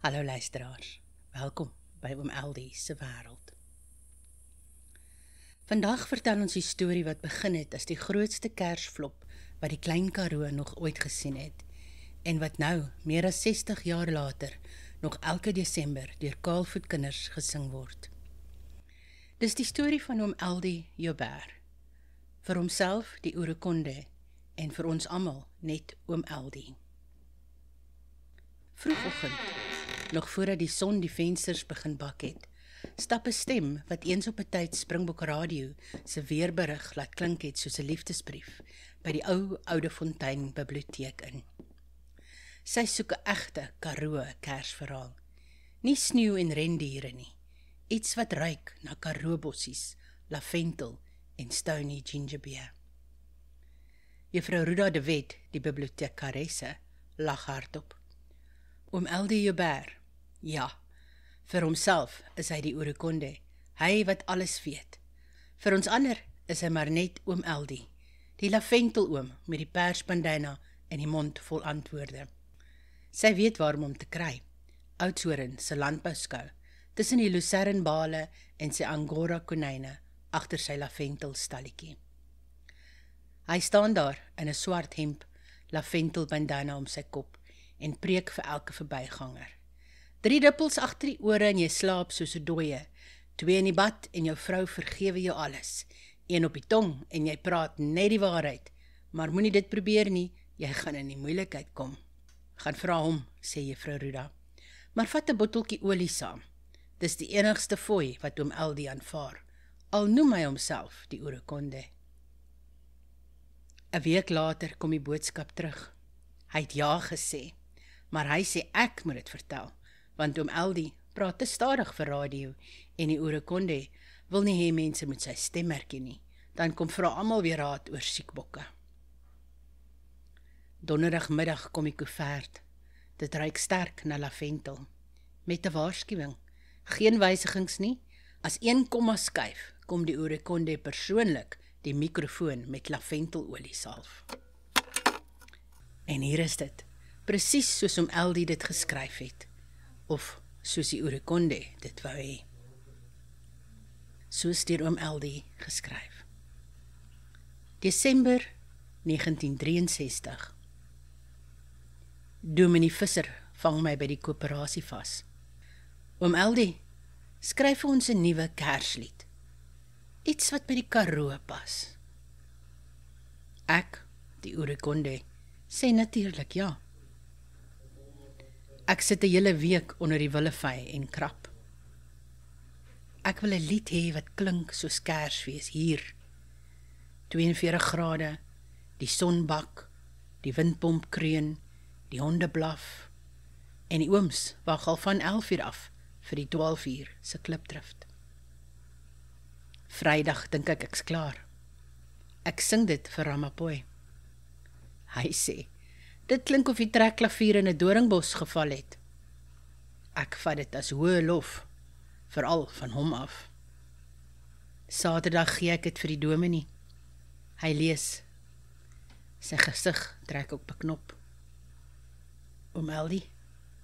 Hallo luisteraars, welkom by Oom Eldie se wêreld. Vandag vertel ons die storie wat begin het as die grootste kersflop wat die Klein Karoo nog ooit gesien het en wat nou, meer as 60 jaar later, nog elke Desember deur kaalvoetkinders gesing word. Dis die storie van Oom Eldie Joubert, vir homself die Orekonde en vir ons almal net Oom Eldie. Vroegoggend, nog voordat die son die vensters begin bak het, stap 'n stem wat eens op 'n tyd Springbok Radio se weerberig laat klink het soos 'n liefdesbrief by die oude Fontein biblioteek in. Sy soek 'n egte Karoo kersverhaal. Nie sneeu en rendiere nie. Iets wat ruik na Karoo bossies, lavendel en stony gingerbeer. Juffrou Ruda de Wet, die bibliotekaresse, lag hardop. Oom Eldie Joubert, ja, vir homself is hy die Orekonde, hy wat alles weet. Vir ons ander is hy maar net Oom Eldie, die laventeloom met die persbandyna en die mond vol antwoorde. Sy weet waarom om te kry, Oudtshoorn se landbouskou, tussen die lucernbale en sy angora konyne, agter sy lavendelstalletjie. Hy staan daar in 'n swart hemp, laventelbandana om sy kop, en preek vir elke verbyganger. 3 druppels agter die ore en jy slaap soos 'n dooie, 2 in die bad en jou vrou vergewe jou alles, 1 op die tong en jy praat net die waarheid, maar moenie dit probeer nie, jy gaan in die moeilikheid kom. Gaan vra hom, sê juffrou Ruda, maar vat 'n botteltjie olie saam. Dis die enigste fooi wat Oom Eldie aanvaar, al noem hy homself die Orekonde. 'n week later kom die boodskap terug. Hy het ja gesê, maar hy sê ek moet dit vertel, want Oom Eldie praat te stadig vir radio en die Orekonde wil nie hê mense met sy stem herken nie, dan kom vra almal weer raad oor siekbokke. Donderdagmiddag kom die koevert. Dit ruik sterk na lavendel, met 'n waarskuwing, geen wysigings nie, as 1 komma skuif, kom die Orekonde persoonlik die mikrofoon met lavendelolie salf. En hier is dit, presies soos Oom Eldie dit geskryf het, of soos die Orekonde dit wou hê. Soos deur Oom Eldie geskryf. Desember 1963. Dominee Visser vang my by die koöperasie vas. Oom Eldie, skryf vir ons 'n nuwe kerslied. Iets wat by die Karoo pas. Ek, die Orekonde, sê natuurlik ja. Ek sit 'n hele week onder die willevy en krap. Ek wil 'n lied hê wat klink soos Kersfees hier. 42 grade, die son bak, die windpomp kreun, die honde blaf, en die ooms wag al van 11 uur af vir die 12 uur se klipdrift. Vrydag dink ek's klaar. Ek sing dit vir Ramapoy. Hy sê, dit klink of die trekklavier in 'n doringbos geval het. Ek vat dit as hoë lof, veral van hom af. Saterdag gee ek dit vir die dominee. Hy lees. Sy gesig trek op 'n knop. Oom Eldie,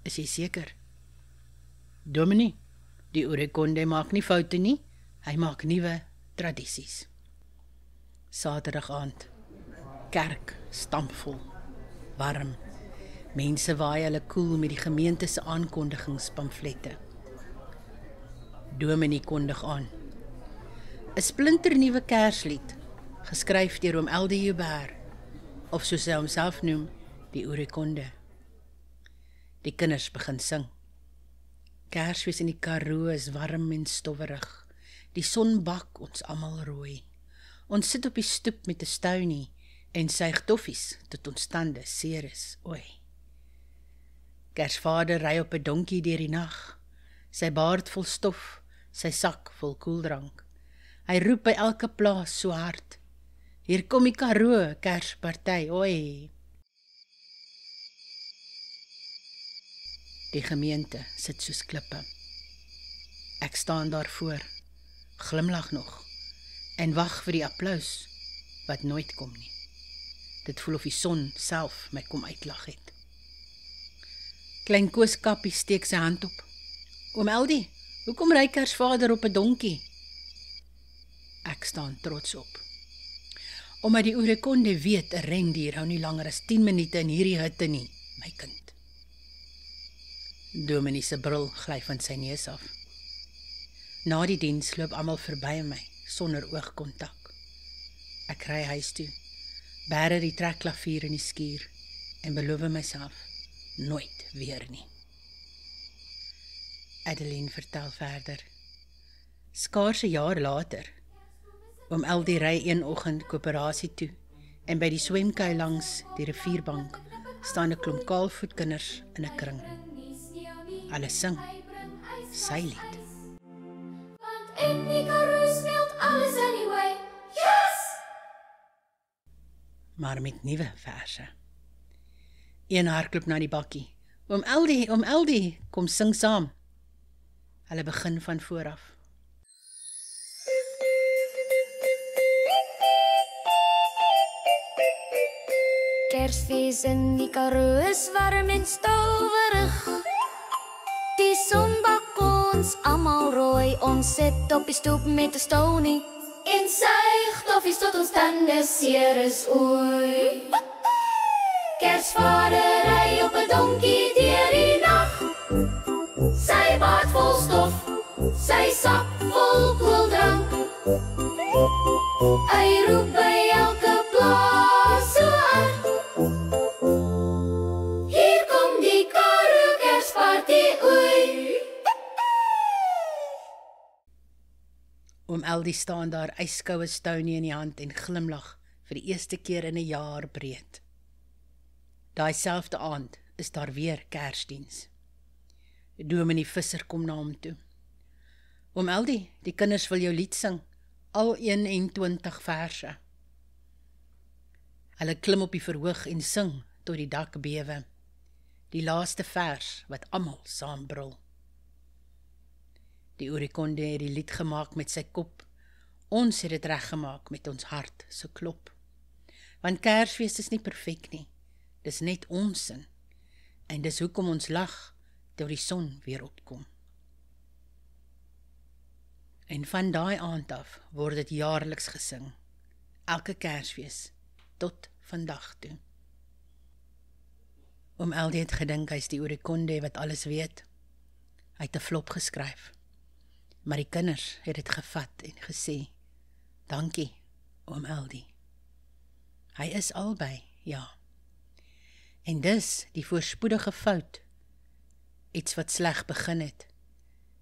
is jy seker? Dominee, die Orekonde maak nie foute nie, hy maak nuwe tradisies. Saterdag aand, kerk stampvol, warm. Mense waai hulle koel met die gemeente se aankondigingspamflette. Dominee kondig aan. 'n splinternuwe kerslied, geskryf deur Oom Eldie Joubert, of soos hy homself noem, die Orekonde. Die kinders begin sing. Kersfees in die Karoo is warm en stowwerig. Die son bak ons almal rooi. Ons sit op die stoep met 'n stounie en suig toffies tot ons tande seer is, oei. Kersvader ry op 'n donkie deur die nag, sy baard vol stof, sy sak vol koeldrank. Hy roep by elke plaas so hard, hier kom die Karoo Kersparty, oei. Die gemeente sit soos klippe. Ek staan daarvoor, glimlag nog, en wag vir die applaus, wat nooit kom nie. Dit voel of die son self my kom uitlag het. Klein Koos Kappie steek sy hand op. Oom Eldie, hoekom ry Kersvader op 'n donkie? Ek staan trots op. Omdat die Orekonde weet 'n rendier hou nie langer as 10 minute in hierdie hitte nie, my kind. Dominee se bril gly van sy neus af. Na die diens loop almal verby my, sonder oogkontak. Ek ry huis toe, bære die trekklavier in die skuur en beloof myself, nooit weer nie. Adeline vertel verder. Skaars 'n jaar later, oom Eldie ry een oggend koöperasie toe en by die swemkei langs die rivierbank staan 'n klomp kaalvoetkinders in 'n kring. Hulle sing sy lied. Want in die Karoo speelt alles anyway. Yes! Maar met nuwe verse. Een hardloop na die bakkie. Oom Eldie, kom sing saam. Hulle begin van vooraf. Kersfees in die Karoo is warm en stowwerig. Die son bak ons almal rooi. Ons sit op die stoep met 'n stonie en suig toffies tot ons tande seer is oei. Kersvader ry op 'n donkie deur die nag. Sy baard vol stof, sy sak vol koeldrank. Hy roep by elke plaas so hard. Hier kom die Karoo Kersparty oei. Oom Eldie staan daar yskoue stounie in die hand en glimlag vir die eerste keer in 'n jaar breed. Daai selfde aand is daar weer Kersdiens. Dominee Visser kom na hom toe. Oom Eldie, die kinders wil jou lied sing, al 21 verse. Hulle klim op die verhoog en sing tot die dak bewe. Die laaste vers wat almal saam brul. Die Orekonde het die lied gemaak met sy kop. Ons het dit reggemaak met ons hart se klop. Want Kersfees is nie perfek nie. Dis net ons sin. En dis hoekom ons lag tot die son weer opkom. En van daai aand af word dit jaarliks gesing. Elke Kersfees tot vandag toe. Oom Eldie het gedink hy's die Orekonde wat alles weet. Hy het 'n flop geskryf. Maar die kinders het dit gevat en gesê, dankie, oom Eldie. Hy is albei, ja. En dis die voorspoedige fout, iets wat sleg begin het,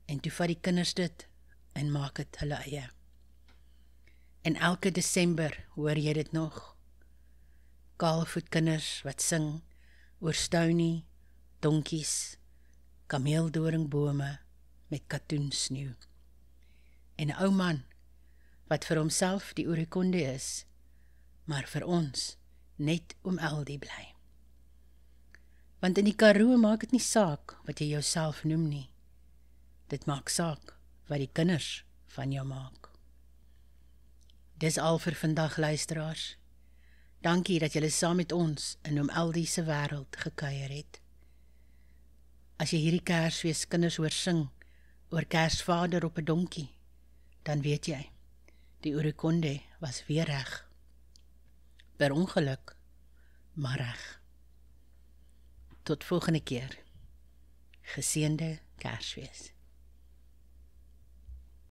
en toe vat die kinders dit en maak het hulle eie. En elke Desember hoor jy dit nog. Kaalvoetkinders wat sing oor stounie, donkies, kameeldoringbome met katoensneeu. En 'n ou man wat vir homself die Orekonde is, maar vir ons net oom Eldie bly. Want in die Karoo maak dit nie saak wat jy jouself noem nie. Dit maak saak wat die kinders van jou maak. Dis al vir vandag, luisteraars. Dankie dat julle saam met ons in oom Eldie se wêreld gekuier het. As jy hierdie Kersfees kinders hoor sing oor Kersvader op 'n donkie, dan weet jy, die Orekonde was weer reg. Per ongeluk, maar reg. Tot volgende keer. Geseënde Kersfees.